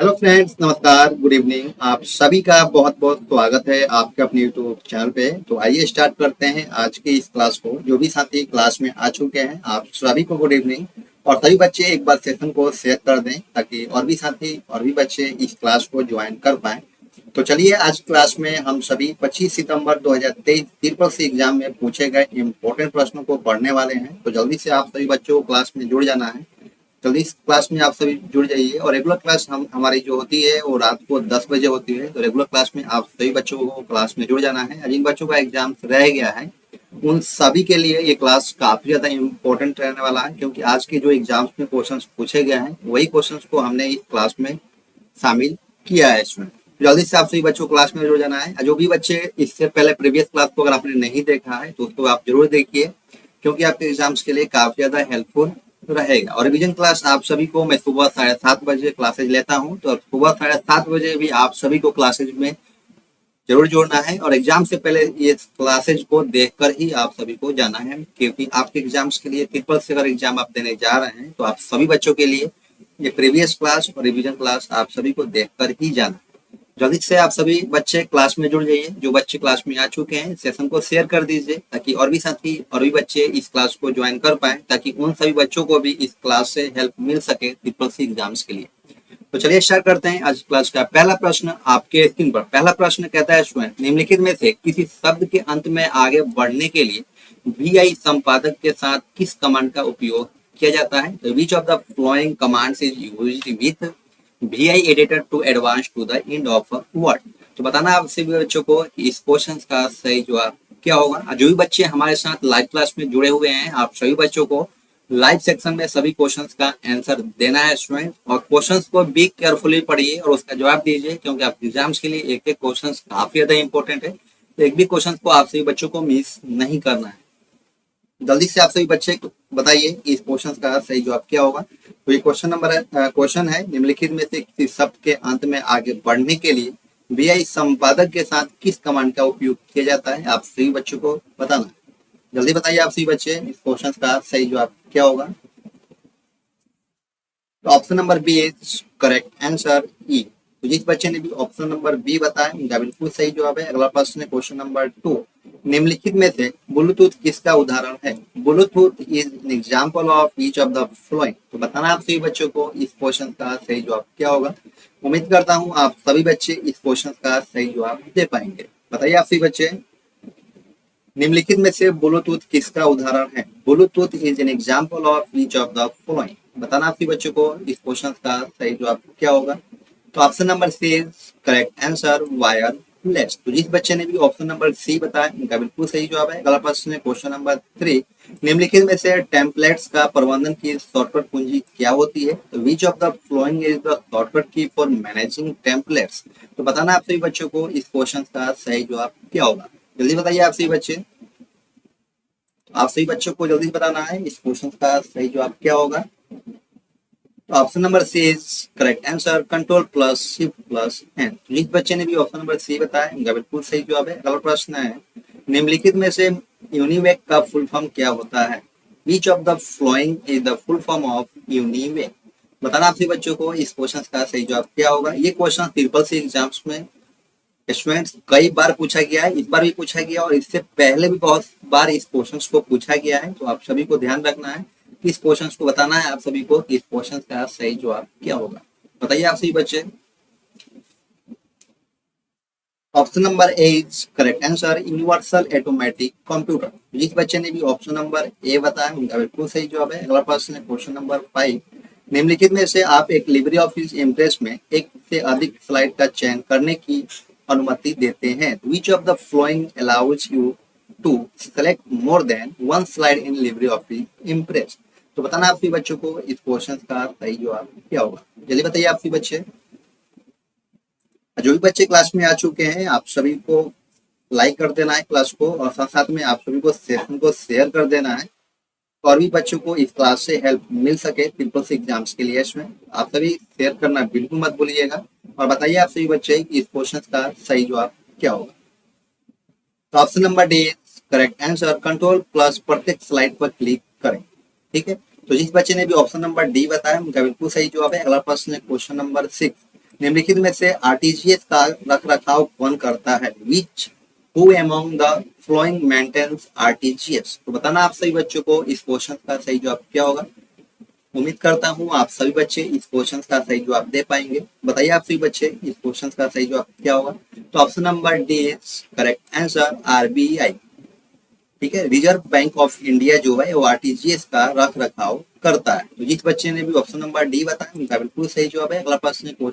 Hello friends, नमस्कार, good evening. आप सभी का बहुत बहुत स्वागत है आपके अपने यूट्यूब चैनल पे। तो आइए स्टार्ट करते हैं आज की इस क्लास को। जो भी साथी क्लास में आ चुके हैं आप सभी को गुड इवनिंग। और सभी बच्चे एक बार सेशन को शेयर कर दें ताकि और भी साथी और भी बच्चे इस क्लास को ज्वाइन कर पाएं। तो चलिए आज क्लास में हम सभी 25 सितंबर 2023 ट्रिपल सी एग्जाम में पूछे गए इम्पोर्टेंट प्रश्नों को पढ़ने वाले हैं। तो जल्दी से आप सभी बच्चों को क्लास में जुड़ जाना है। जल्दी इस क्लास में आप सभी जुड़ जाइए। और रेगुलर क्लास हम हमारी जो होती है वो रात को 10 बजे होती है। तो रेगुलर क्लास में आप सभी बच्चों को क्लास में जुड़ जाना है। जिन बच्चों का एग्जाम रह गया है उन सभी के लिए ये क्लास काफी ज्यादा इम्पोर्टेंट रहने वाला है, क्योंकि आज के जो एग्जाम्स में क्वेश्चंस पूछे गए हैं वही क्वेश्चंस को हमने इस क्लास में शामिल किया है इसमें। जल्दी से आप सभी बच्चों को क्लास में जुड़ जाना है। जो भी बच्चे इससे पहले प्रीवियस क्लास को अगर आपने नहीं देखा है तो उसको आप जरूर देखिए, क्योंकि आपके एग्जाम्स के लिए काफी ज्यादा हेल्पफुल रहेगा। और रिवीजन क्लास आप सभी को मैं सुबह 7:30 बजे क्लासेज लेता हूँ। तो सुबह 7:30 बजे भी आप सभी को क्लासेज में जरूर जोड़ना है। और एग्जाम से पहले ये क्लासेज को देखकर ही आप सभी को जाना है, क्योंकि आपके एग्जाम्स के लिए ट्रिपल से अगर एग्जाम आप देने जा रहे हैं तो आप सभी बच्चों के लिए ये प्रीवियस क्लास और रिवीजन क्लास आप सभी को देखकर ही जाना है। जल्दी से आप सभी बच्चे क्लास में जुड़ जाइए। जो बच्चे क्लास में आ चुके हैं सेशन को शेयर कर दीजिए ताकि और भी साथी और भी बच्चे इस क्लास को ज्वाइन कर पाए, ताकि उन सभी बच्चों को भी इस क्लास से हेल्प मिल सके ट्रिपल सी एग्जाम्स के लिए। तो चलिए स्टार्ट करते हैं आज क्लास का पहला प्रश्न आपके स्क्रीन पर। पहला प्रश्न कहता है स्टूडेंट, निम्नलिखित में से किसी शब्द के अंत में आगे बढ़ने के लिए VI संपादक के साथ किस कमांड का उपयोग किया जाता है? Which of the following commands is used with VI editor to advance to the end of a word? तो बताना आप सभी बच्चों को कि इस क्वेश्चन का सही जवाब क्या होगा। जो भी बच्चे हमारे साथ लाइव क्लास में जुड़े हुए हैं आप सभी बच्चों को लाइव सेक्शन में सभी क्वेश्चंस का आंसर देना है स्टूडेंट। और क्वेश्चंस को भी केयरफुली पढ़िए और उसका जवाब दीजिए, क्योंकि आप एग्जाम्स के लिए एक एक क्वेश्चंस काफी ज्यादा इंपॉर्टेंट है। तो एक भी क्वेश्चन को आप सभी बच्चों को मिस नहीं करना है। जल्दी से आप सभी बच्चे बताइए इस क्वेश्चन का सही जवाब क्या होगा। तो ये क्वेश्चन है निम्नलिखित में से किसी शब्द के अंत में आगे बढ़ने के लिए VI संपादक के साथ किस कमांड का उपयोग किया जाता है? आप सभी बच्चों को बताना है। जल्दी बताइए आप सभी बच्चे इस क्वेश्चन का सही जवाब क्या होगा। तो option number B is correct answer E. तो जिस बच्चे ने भी ऑप्शन नंबर बी बताया उनका बिल्कुल सही जवाब है। अगला प्रश्न है क्वेश्चन नंबर 2, निम्नलिखित में से ब्लूटूथ किसका उदाहरण है? Bluetooth is an example of each of the following. तो बताना आप सभी बच्चों को इस क्वेश्चन का सही जवाब क्या होगा। उम्मीद करता हूँ आप सभी बच्चे इस क्वेश्चन का सही जवाब दे पाएंगे। बताइए आप सभी बच्चे, निम्नलिखित में से ब्लूटूथ किसका उदाहरण है? Bluetooth is an example of each of the following. बताना आपके बच्चों को इस क्वेश्चन का सही जवाब क्या होगा। तो option number C is correct answer wireless. तो जिस बच्चे ने भी ऑप्शन नंबर सी बताया उनका बिल्कुल सही जवाब है। अगला प्रश्न है क्वेश्चन नंबर 3, निम्नलिखित में से टेम्पलेट्स का प्रबंधन की शॉर्टकट कुंजी क्या होती है? तो which of the following is the shortcut key for managing templates. तो बताना आप सभी बच्चों को इस क्वेश्चन का सही जवाब क्या होगा। जल्दी बताइए आप सभी बच्चे। तो आप सही बच्चों को जल्दी बताना है इस क्वेश्चन का सही जवाब क्या होगा। तो option number C is correct answer control plus shift plus N. जिस बच्चे ने भी ऑप्शन नंबर सी बताया उनका बिल्कुल सही जवाब है। अगला प्रश्न है निम्नलिखित में से यूनिवेक का फुल फॉर्म क्या होता है? Which of the following is the full form of UNIVAC. बताना आप सभी बच्चों को इस क्वेश्चन का सही जवाब क्या होगा। ये क्वेश्चन ट्रिपल सी एग्जाम्स में स्टूडेंट्स कई बार पूछा गया है, इस बार भी पूछा गया और इससे पहले भी बहुत बार इस क्वेश्चन को पूछा गया है। तो आप सभी को ध्यान रखना है, इस क्वेश्चन को बताना है आप सभी को इस क्वेश्चन का सही जवाब क्या होगा। बताइए आप सभी बच्चे। Option number A is correct answer universal automatic computer. जिस बच्चे ने भी ऑप्शन नंबर ए बताया उनका बिल्कुल सही जवाब है। अगला प्रश्न है क्वेश्चन नंबर 5, निम्नलिखित में से आप एक लिब्रे ऑफिस इम्प्रेस में एक से अधिक स्लाइड का चयन करने की अनुमति देते हैं? Which of the following allows you to select more than one slide in LibreOffice Impress. तो बताना आप सभी बच्चों को इस क्वेश्चन का सही जवाब क्या होगा। जल्दी बताइए आप सभी बच्चे। जो भी बच्चे क्लास में आ चुके हैं आप सभी को लाइक कर देना है क्लास को, और साथ साथ में आप सभी को सेशन को शेयर कर देना है और भी बच्चों को इस क्लास से हेल्प मिल सके ट्रिपल सी एग्जाम्स के लिए। इसमें आप सभी शेयर करना बिल्कुल मत भूलिएगा। और बताइए आप सभी बच्चे कि इस क्वेश्चन का सही जवाब क्या होगा। तो option number D correct answer control plus प्रत्येक स्लाइड पर क्लिक करें। ठीक है, तो जिस बच्चे ने भी ऑप्शन नंबर डी बताया उनका बिल्कुल सही जवाब है। अगला प्रश्न है क्वेश्चन नंबर 6, निम्नलिखित में से आरटीजीएस का रख रखाव कौन करता है? Which who among the following maintains RTGS? तो बताना आप सभी बच्चों को इस क्वेश्चन का सही जवाब क्या होगा। उम्मीद करता हूँ आप सभी बच्चे इस क्वेश्चन का सही जवाब दे पाएंगे। बताइए आप सभी बच्चे इस क्वेश्चन का सही जवाब क्या होगा। तो option number D is correct answer, RBI. ठीक है, रिजर्व बैंक ऑफ इंडिया जो है वो आरटीजीएस का रख रखाव करता है। तो जिस बच्चे ने भी ऑप्शन नंबर डी बताया उनका बिल्कुल सही जवाब है। अगला प्रश्न,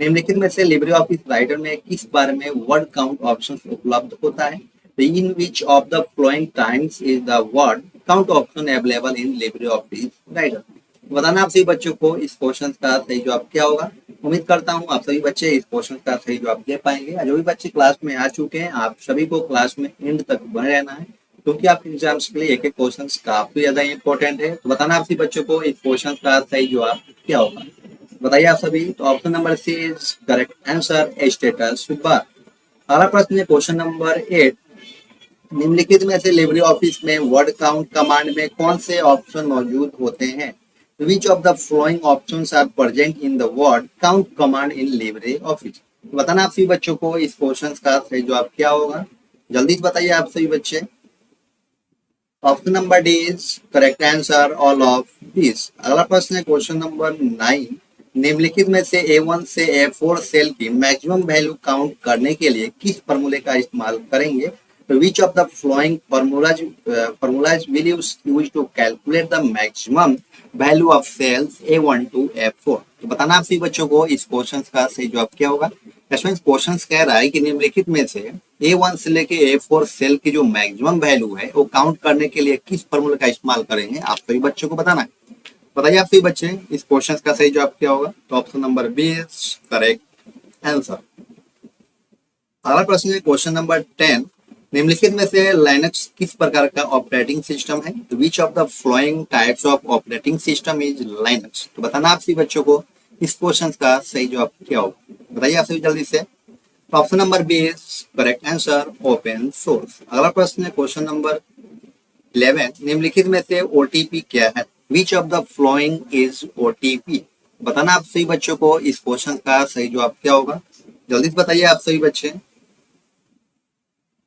निम्नलिखित में से लिब्रे ऑफिस राइटर में किस बारे में वर्ड काउंट ऑप्शन उपलब्ध होता है? In which of the following times is the word count option available in LibreOffice Writer? बताना आप सभी बच्चों को इस क्वेश्चन का सही जवाब क्या होगा। उम्मीद करता हूँ आप सभी बच्चे इस क्वेश्चन का सही जवाब दे पाएंगे। जो भी बच्चे क्लास में आ चुके हैं आप सभी को क्लास में एंड तक बने रहना है, क्योंकि आपके एग्जाम्स के लिए एक एक क्वेश्चन काफी ज्यादा इंपॉर्टेंट है। तो बताना आप सभी बच्चों को इस क्वेश्चन का सही जवाब क्या होगा। बताइए आप सभी। तो option number C is correct answer, status bar. अगला प्रश्न है क्वेश्चन नंबर 8। निम्नलिखित में से लिब्रे ऑफिस में वर्ड काउंट कमांड में कौन से ऑप्शन मौजूद होते हैं? Which of the following options are present in the word count command in LibreOffice? बताना आप सभी बच्चों को इस क्वेश्चन का सही जवाब क्या होगा। जल्दी से बताइए आप सभी बच्चे। Option number D is correct answer, all of this. अगला प्रश्न है क्वेश्चन नंबर 9। निम्नलिखित में से A1 से A4 सेल की मैक्सिमम वैल्यू काउंट करने के लिए किस फॉर्मूले का इस्तेमाल करेंगे? Which of the following formulas will you use to calculate the maximum value of cells A1 to A4? तो बताना आप सभी बच्चों को इस क्वेश्चन का सही जवाब क्या होगा। इसमें क्वेश्चन कह रहा है कि निम्नलिखित में से A1 से लेके A4 सेल की जो मैक्सिमम वैल्यू है वो काउंट करने के लिए किस फॉर्मूले का इस्तेमाल करेंगे, आप सभी बच्चों को बताना है। बताइए आप सभी बच्चे इस क्वेश्चन का सही जवाब क्या होगा। तो option number B is correct answer. अगला प्रश्न है क्वेश्चन नंबर 10। निम्नलिखित में से लाइनक्स किस प्रकार का ऑपरेटिंग सिस्टम है? Which of the flowing types of operating system is Linux? तो बताना आप सभी बच्चों को इस क्वेश्चन का सही जवाब क्या होगा। बताइए आप सभी जल्दी से। तो option number B is correct answer, open source. अगला प्रश्न है क्वेश्चन नंबर 11। निम्नलिखित में से ओटीपी क्या है? Which of the following is OTP? बताना आप सभी बच्चों को इस क्वेश्चन का सही जवाब क्या होगा। जल्दी से बताइए आप सभी बच्चे।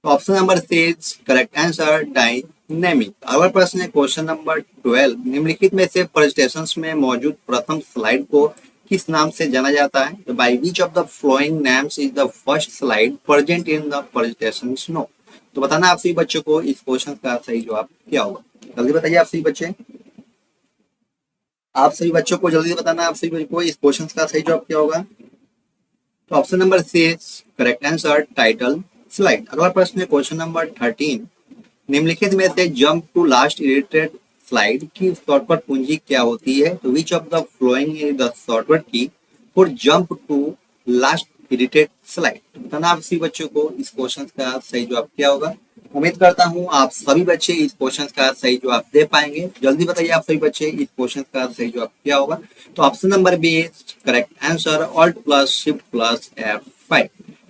Option number C is correct answer, dynamic. अगला प्रश्न है क्वेश्चन नंबर 12। निम्नलिखित में से प्रेजेंटेशंस में मौजूद प्रथम स्लाइड को किस नाम से जाना जाता है? By which of the following names is the first slide present in the presentation known? तो बताना आप सभी बच्चों को इस क्वेश्चन का सही जवाब क्या होगा। जल्दी बताइए आप सभी बच्चे। आप सभी बच्चों को जल्दी बताना आप सभी बच्चों को इस क्वेश्चन का सही जवाब क्या होगा। तो option number C is correct answer, title slide. अगला प्रश्न है क्वेश्चन नंबर 13। निम्नलिखित में से jump to last iterated slide की शॉर्टकट कुंजी क्या होती है? तो which of the following is the shortcut key for jump to last iterated slide? बताना आप सभी बच्चों को इस क्वेश्चन का सही जवाब क्या होगा। उम्मीद करता हूं आप सभी बच्चे इस क्वेश्चन का सही जवाब दे पाएंगे। जल्दी बताइए आप सभी बच्चे इस क्वेश्चन का सही जवाब क्या होगा। तो option number B is correct answer, alt plus shift plus F5।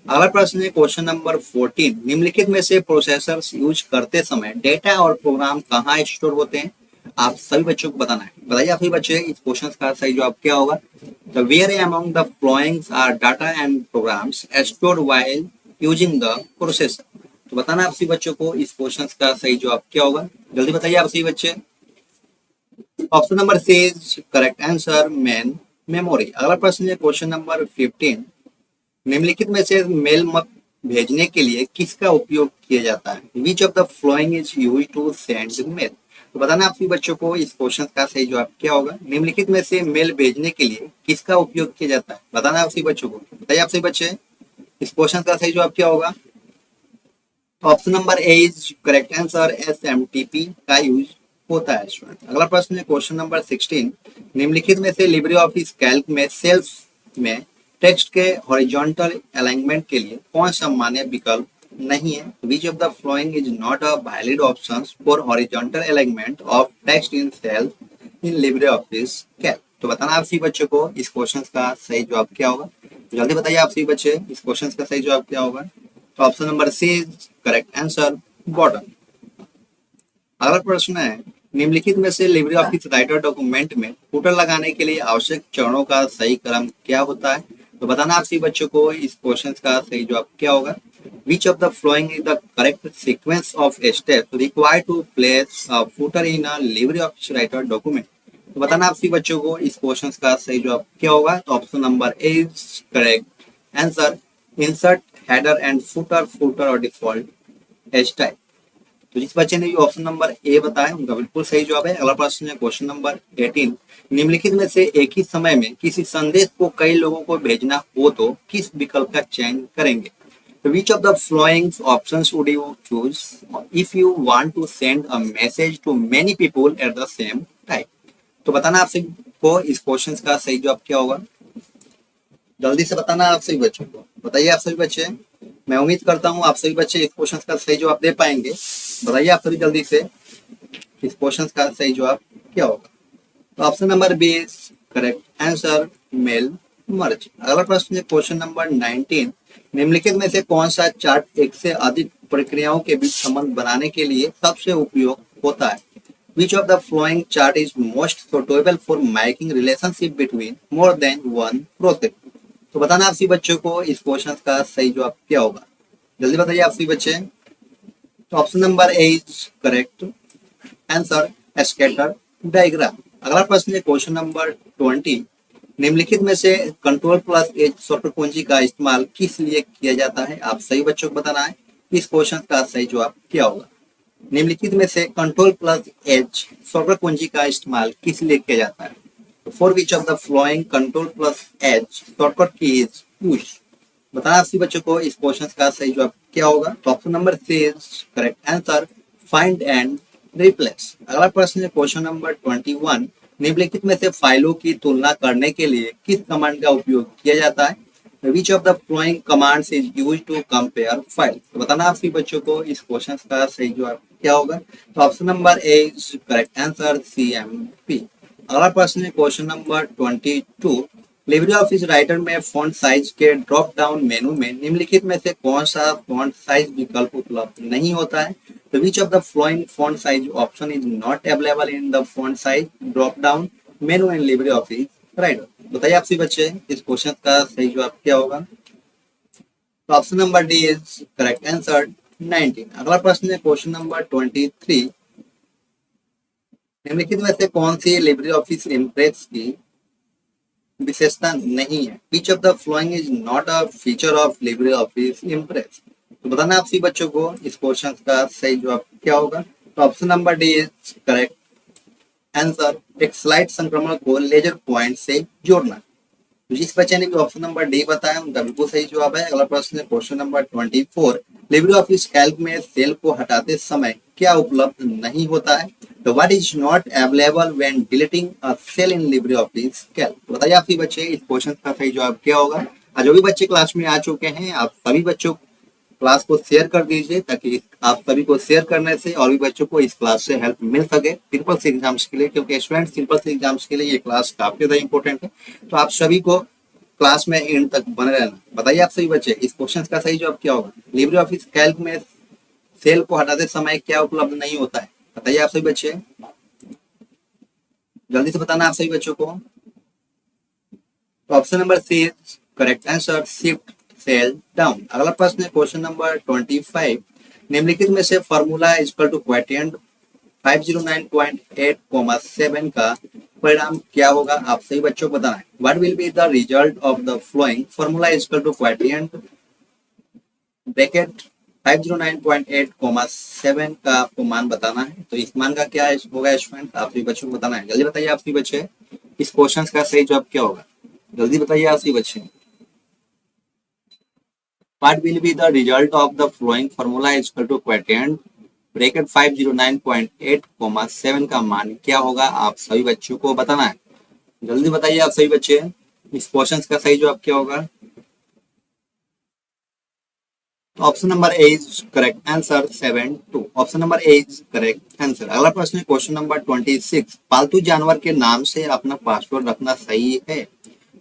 अगला प्रश्न है क्वेश्चन नंबर 14। निम्नलिखित में से प्रोसेसर्स यूज करते समय डेटा और प्रोग्राम कहाँ स्टोर होते हैं? आप सभी बच्चों को बताना है। बताइए आप सभी बच्चे इस क्वेश्चन का सही जवाब क्या होगा। The where among the following are data and programs stored while using the processor? तो बताना आप सभी बच्चों को इस क्वेश्चन का सही जवाब क्या होगा। जल्दी बताइए आप सभी बच्चे। Option number C is correct answer, main memory. अगला प्रश्न है क्वेश्चन नंबर 15। निम्नलिखित में से मेल भेजने के लिए किसका उपयोग किया जाता है? Which of the following is use to send mail? तो बताना आप सभी बच्चों को इस क्वेश्चन का सही जवाब क्या होगा। निम्नलिखित में से मेल भेजने के लिए किसका उपयोग किया जाता है? बताना आप सभी बच्चों को। बताइए आप सभी बच्चे इस क्वेश्चन का सही जवाब क्या होगा। Option number A is correct answer, SMTP का यूज होता है स्टूडेंट। अगला प्रश्न है क्वेश्चन नंबर 16। निम्नलिखित में से लिब्रे ऑफिस कैल्क में सेल्स में टेक्स्ट के हॉरिजॉन्टल अलाइनमेंट के लिए कौन सा मान्य विकल्प नहीं है? Which of the following is not a valid option for horizontal alignment of text in cells in LibreOffice Calc? तो बताना आप सभी बच्चों को इस क्वेश्चन का सही जवाब क्या होगा। जल्दी बताइए आप सभी बच्चे इस क्वेश्चन का सही जवाब क्या होगा। तो option number C is correct answer, bottom. अगला प्रश्न है निम्नलिखित में से लिब्रे ऑफिस राइटर डॉक्यूमेंट में फुटर लगाने के लिए आवश्यक चरणों का सही क्रम क्या होता है? तो बताना आप सभी बच्चों को इस क्वेश्चन का सही जवाब क्या होगा। Which of the following is the correct sequence of step required to place a footer in a LibreOffice Writer document? तो बताना आप सभी बच्चों को इस क्वेश्चन का सही जवाब क्या होगा। तो option number A is correct answer. Insert header and footer, footer और डिफॉल्ट स्टाइल। तो जिस बच्चे ने ऑप्शन नंबर ए बताया उनका बिल्कुल सही जवाब है। अगला प्रश्न है क्वेश्चन नंबर 18। निम्नलिखित में से एक ही समय में किसी संदेश को कई लोगों को भेजना हो तो किस विकल्प का चयन करेंगे? Which of the following options would you choose if you want to send a message to many people at the same time? तो बताना आप सभी को इस क्वेश्चन का सही जवाब क्या होगा। जल्दी से बताना आप सभी बच्चों को। बताइए आप सभी बच्चे। मैं उम्मीद करता हूँ आप सभी बच्चे इस क्वेश्चन का सही जवाब दे पाएंगे। बताइए आप सभी जल्दी से इस क्वेश्चन का सही जवाब क्या होगा। तो option number B is correct answer, mail merge. अगला प्रश्न है क्वेश्चन नंबर 19। निम्नलिखित में से कौन सा चार्ट एक से अधिक प्रक्रियाओं के बीच संबंध बनाने के लिए सबसे उपयोग होता है? Which of the following chart is most suitable for making relationship between more than one process? तो बताना आप सभी बच्चों को इस क्वेश्चन का सही जवाब क्या होगा। जल्दी बताइए आप सभी बच्चे। तो option number A is correct answer, scatter diagram. अगला प्रश्न है क्वेश्चन नंबर 20। निम्नलिखित में से कंट्रोल प्लस एच शॉर्टकट कुंजी का इस्तेमाल किस लिए किया जाता है? आप सही बच्चों को बताना है इस क्वेश्चन का सही जवाब क्या होगा। निम्नलिखित में से कंट्रोल प्लस एच शॉर्टकट कुंजी का इस्तेमाल किस लिए किया जाता है? For which of the flowing control plus H shortcut की इज पुश? बताना आप सभी बच्चों को इस क्वेश्चन का सही जवाब क्या होगा। तो option number C is correct answer, find and replace. अगला प्रश्न है क्वेश्चन नंबर 21। निम्नलिखित में से फाइलों की तुलना करने के लिए किस कमांड का उपयोग किया जाता है? Which of the following commands is used to compare files? तो बताना आप सभी बच्चों को इस क्वेश्चन का सही जवाब क्या होगा। तो option number A is correct answer, CMP। अगला प्रश्न है question number 22। Libre office writer में फॉन्ट साइज के ड्रॉप डाउन मेनू में निम्नलिखित में से कौन सा फॉन्ट साइज विकल्प उपलब्ध नहीं होता है? तो which of the flowing font size option is not available in the font size drop down menu in LibreOffice writer? बताइए आप सभी बच्चे इस क्वेश्चन का सही जवाब क्या होगा। तो option number D is correct answer, 19। अगला प्रश्न है क्वेश्चन नंबर 23। निम्नलिखित में से कौन सी लिब्रे ऑफिस इम्प्रेस की विशेषता नहीं है? Which of the following is not a feature of Libre office Impress? तो बताना आप सभी बच्चों को इस क्वेश्चन का सही जवाब क्या होगा। तो option number D is correct answer, एक स्लाइड संक्रमण को लेजर पॉइंट से जोड़ना। तो जिस बच्चे ने भी ऑप्शन नंबर डी बताया उनका बिल्कुल सही जवाब है। अगला प्रश्न है question number 24। LibreOffice Calc में सेल को हटाते समय क्या उपलब्ध नहीं होता है? तो what is not available when deleting a cell in LibreOffice Calc? बताइए आप सभी बच्चे इस क्वेश्चन का सही जवाब क्या होगा। जो भी बच्चे क्लास में आ चुके हैं आप सभी बच्चों क्लास को शेयर कर दीजिए ताकि आप सभी को शेयर करने से और भी बच्चों को इस क्लास से हेल्प मिल सके सिंपल से एग्जाम्स के लिए, क्योंकि स्टूडेंट सिंपल से एग्जाम्स के लिए ये क्लास काफी ज्यादा इंपॉर्टेंट है। तो आप सभी को क्लास में एंड तक बने रहना। बताइए आप सभी बच्चे इस क्वेश्चन का सही जवाब क्या होगा। लिब्रे ऑफिस कैल्क में सेल को हटाते समय क्या उपलब्ध नहीं होता है? बताइए आप सभी बच्चे, जल्दी से बताना आप सभी बच्चों को। Option number C is correct answer, shift cell down. अगला प्रश्न है क्वेश्चन नंबर 25। निम्नलिखित में से formula is equal to quotient 509.8,7 का परिणाम क्या होगा? आप सही बच्चों को बताना है। What will be the result of the following formula is equal to quotient bracket 509.8,7 का आपको मान बताना है। तो इस मान का क्या होगा स्टूडेंट, आप सभी बच्चों को बताना है। जल्दी बताइए आप सभी बच्चे इस क्वेश्चन का सही जवाब क्या होगा। जल्दी बताइए आप सभी बच्चे। What will be the result of the following formula is equal to quotient bracket 509.8,7 का मान क्या होगा? आप सभी बच्चों को बताना है। जल्दी बताइए आप सभी बच्चे इस क्वेश्चन का सही जवाब क्या होगा। Option number A is correct answer, 7-2। Option number A is correct answer. अगला प्रश्न है क्वेश्चन नंबर 26। पालतू जानवर के नाम से अपना पासवर्ड रखना सही है?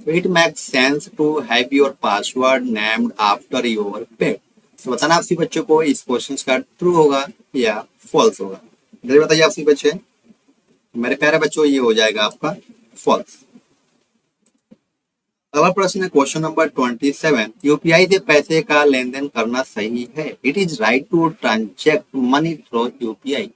It makes sense to have your password named after your pet। तो बताना आप सभी बच्चों को इस क्वेश्चन का ट्रू होगा या फॉल्स होगा। जल्दी बताइए आप सभी बच्चे। मेरे प्यारे बच्चों ये हो जाएगा आपका फॉल्स। अगला प्रश्न है क्वेश्चन नंबर 27, यूपीआई से पैसे का लेन देन करना सही है? It is right to transact money through UPI.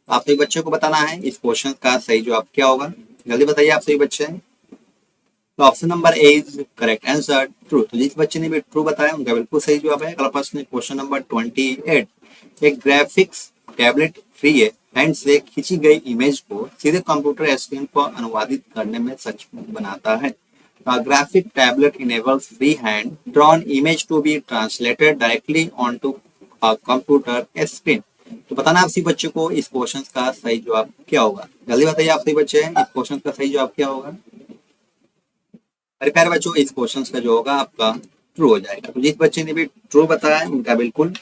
आप सभी बच्चों को बताना है इस क्वेश्चन का सही जवाब क्या होगा, जल्दी बताइए आप सभी बच्चे। तो option number A is correct answer, true. तो जिस बच्चे ने भी ट्रू बताया उनका बिल्कुल सही जवाब है। अगला प्रश्न है क्वेश्चन नंबर 28, एक ग्राफिक्स टैबलेट फ्री है हैंड से खींची गई इमेज को सीधे कंप्यूटर स्क्रीन पर अनुवादित करने में सक्षम बनाता है। A graphic tablet enables freehand drawn image to be translated directly onto a computer screen। तो बताना आप सभी बच्चों को इस क्वेश्चन का सही जवाब क्या होगा, जल्दी बताइए आप सभी बच्चे इस क्वेश्चन का सही जवाब क्या होगा। अरे प्यारे बच्चों इस क्वेश्चन का जो होगा आपका ट्रू हो जाएगा। तो जिस बच्चे ने भी ट्रू बताया है उनका बिल्कुल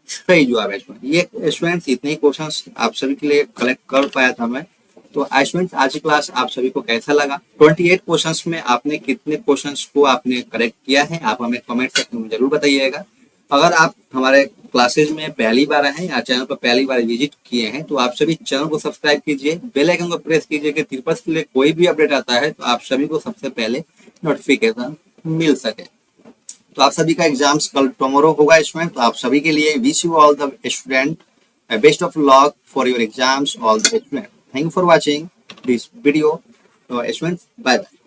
सही जवाब है। ये स्टूडेंट्स इतने ही क्वेश्चन आप सभी के लिए कलेक्ट कर पाया था मैं। तो स्टूडेंट्स आज की क्लास आप सभी को कैसा लगा? 28 क्वेश्चंस में आपने कितने क्वेश्चंस को आपने करेक्ट किया है आप हमें कमेंट सेक्शन में जरूर बताइएगा। अगर आप हमारे क्लासेज में पहली बार आए हैं या चैनल पर पहली बार विजिट किए हैं तो आप सभी चैनल को सब्सक्राइब कीजिए, बेल आइकन को प्रेस कीजिए कि तिरपस के लिए कोई भी अपडेट आता है तो आप सभी को सबसे पहले नोटिफिकेशन मिल सके। तो आप सभी का एग्जाम्स कल टुमारो होगा स्टूडेंट, तो आप सभी के लिए wish you all the student best of luck for your exams all the student. Thank you for watching this video. Students, bye bye.